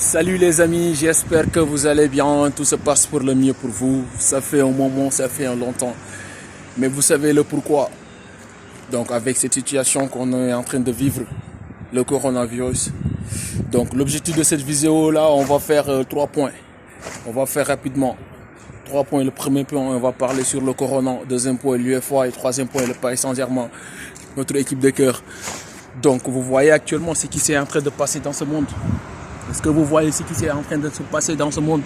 Salut les amis, j'espère que vous allez bien, tout se passe pour le mieux pour vous. Ça fait un moment, ça fait un longtemps, mais vous savez le pourquoi. Donc avec cette situation qu'on est en train de vivre, le coronavirus. Donc l'objectif de cette vidéo là, on va faire 3 points. On va faire rapidement 3 points. Le premier point, on va parler sur le corona. Deuxième point, l'UEFA. Et troisième point, le Paris Saint-Germain, notre équipe de cœur. Donc vous voyez actuellement ce qui s'est en train de passer dans ce monde. Est-ce que vous voyez ce qui s'est en train de se passer dans ce monde?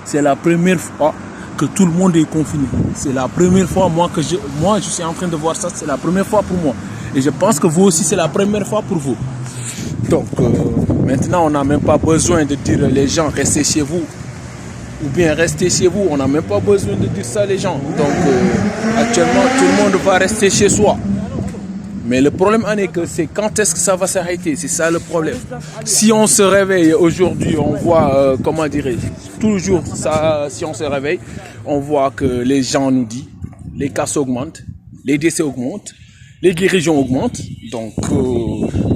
C'est la première fois que tout le monde est confiné. C'est la première fois moi je suis en train de voir ça. C'est la première fois pour moi. Et je pense que vous aussi c'est la première fois pour vous. Donc maintenant on n'a même pas besoin de dire les gens restez chez vous. Ou bien restez chez vous. On n'a même pas besoin de dire ça les gens. Donc actuellement tout le monde va rester chez soi. Mais le problème en est que c'est quand est-ce que ça va s'arrêter, c'est ça le problème. Si on se réveille aujourd'hui, on voit, toujours ça, si on se réveille, on voit que les gens nous disent, les cas augmentent, les décès augmentent, les guérisons augmentent. Donc,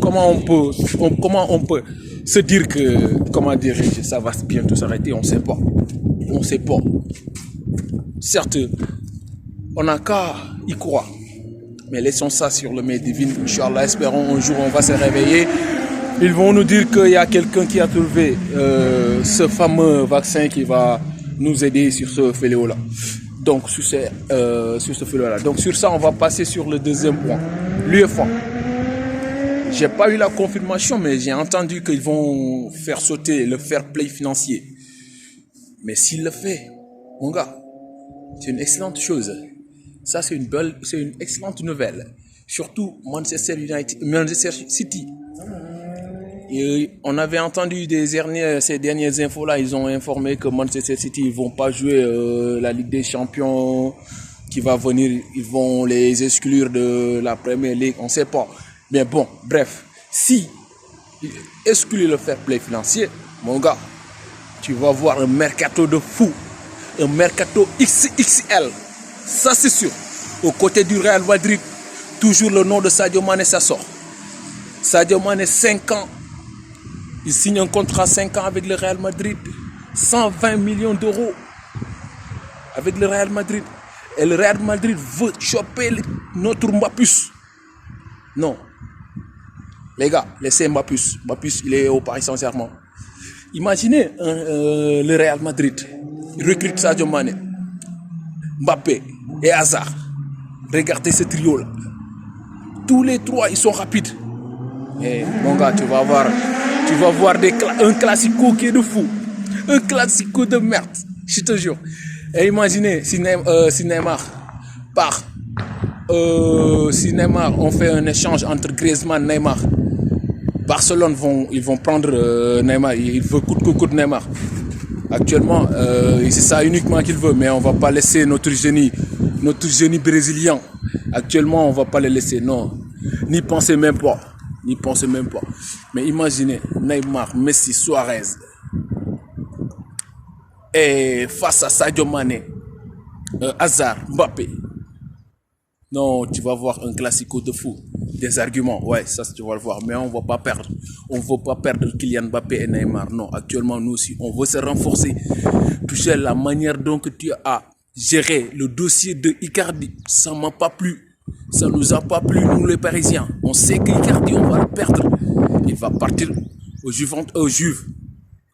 comment on peut se dire que, ça va bientôt s'arrêter, on ne sait pas. On ne sait pas. Certes, on n'a qu'à y croire. Mais laissons ça sur le main divin. Inch'Allah, espérons un jour on va se réveiller. Ils vont nous dire qu'il y a quelqu'un qui a trouvé ce fameux vaccin qui va nous aider sur ce fléau-là. Donc, sur ce fléau-là. Donc, sur ça, on va passer sur le deuxième point. L'UEFA. J'ai pas eu la confirmation, mais j'ai entendu qu'ils vont faire sauter le fair play financier. Mais s'il le fait, mon gars, c'est une excellente chose. Ça, c'est une excellente nouvelle. Surtout Manchester City. Et on avait entendu ces dernières infos-là, ils ont informé que Manchester City ne vont pas jouer la Ligue des Champions qui va venir. Ils vont les exclure de la Premier League, on ne sait pas. Mais bon, bref, si ils excluent le fair play financier, mon gars, tu vas voir un mercato de fou. Un mercato XXL. Ça, c'est sûr. Aux côtés du Real Madrid, toujours le nom de Sadio Mané, ça sort. Sadio Mané, 5 ans. Il signe un contrat 5 ans avec le Real Madrid. 120 millions d'euros avec le Real Madrid. Et le Real Madrid veut choper notre Mbappus. Non. Les gars, laissez Mbappus. Mbappus, il est au Paris Saint-Germain. Imaginez le Real Madrid. Il recrute Sadio Mané, Mbappé et Hazard. Regardez ce trio-là. Tous les trois, ils sont rapides. Et mon gars, tu vas voir un classico qui est de fou. Un classico de merde. Je te jure. Et imaginez si Neymar part. Si Neymar, on fait un échange entre Griezmann et Neymar. Barcelone, ils vont prendre Neymar. Il veut coûte que coûte Neymar. Actuellement, c'est ça uniquement qu'il veut, mais on va pas laisser notre génie brésilien. Actuellement, on va pas le laisser, non. N'y pensez même pas. Mais imaginez Neymar, Messi, Suarez. Et face à Sadio Mané, Hazard, Mbappé. Non, tu vas voir un classico de fou. Des arguments, ouais, ça tu vas le voir. Mais on va pas perdre. On ne veut pas perdre Kylian Mbappé et Neymar. Non, actuellement, nous aussi, on veut se renforcer. Tu sais, la manière dont tu as géré le dossier de Icardi, ça m'a pas plu. Ça nous a pas plu, nous les Parisiens. On sait qu'Icardi, on va le perdre. Il va partir au Juve.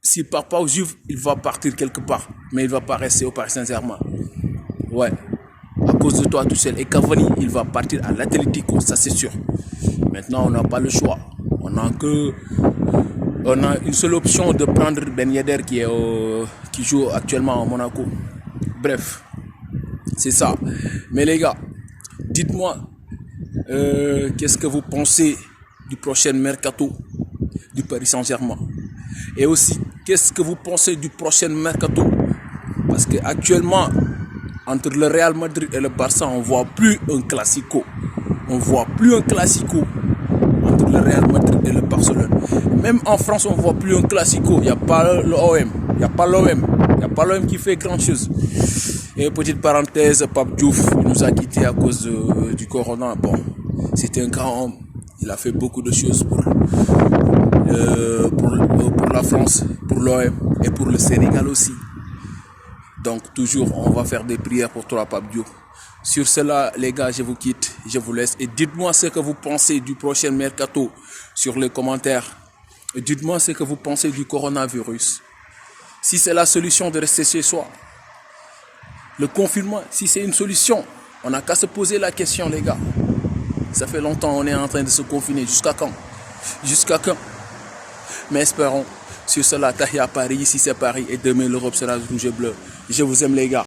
S'il part pas au Juve, il va partir quelque part. Mais il va pas rester au Paris Saint-Germain. Ouais. À cause de toi tout seul. Et Cavani, il va partir à l'Atlético, ça c'est sûr. Maintenant, on n'a pas le choix. On a une seule option de prendre Ben Yedder qui joue actuellement à Monaco. Bref, c'est ça. Mais les gars, dites-moi, qu'est-ce que vous pensez du prochain mercato du Paris Saint-Germain? Et aussi, qu'est-ce que vous pensez du prochain mercato? Parce que actuellement, entre le Real Madrid et le Barça, on ne voit plus un classico. Entre le Real Madrid et le Barcelone. Même en France, on ne voit plus un classico. Il n'y a pas l'OM. Il n'y a pas l'OM qui fait grand chose. Et petite parenthèse, Pape Diouf nous a quittés à cause du corona. Bon, c'était un grand homme. Il a fait beaucoup de choses pour la la France, pour l'OM et pour le Sénégal aussi. Donc toujours, on va faire des prières pour toi, Pape Diop. Sur cela, les gars, je vous quitte, je vous laisse. Et dites-moi ce que vous pensez du prochain mercato sur les commentaires. Et dites-moi ce que vous pensez du coronavirus. Si c'est la solution de rester chez soi. Le confinement, si c'est une solution, on n'a qu'à se poser la question, les gars. Ça fait longtemps qu'on est en train de se confiner. Jusqu'à quand? Jusqu'à quand? Mais espérons. Sur cela, Tahia Paris, ici c'est Paris et demain l'Europe sera rouge et bleu. Je vous aime les gars.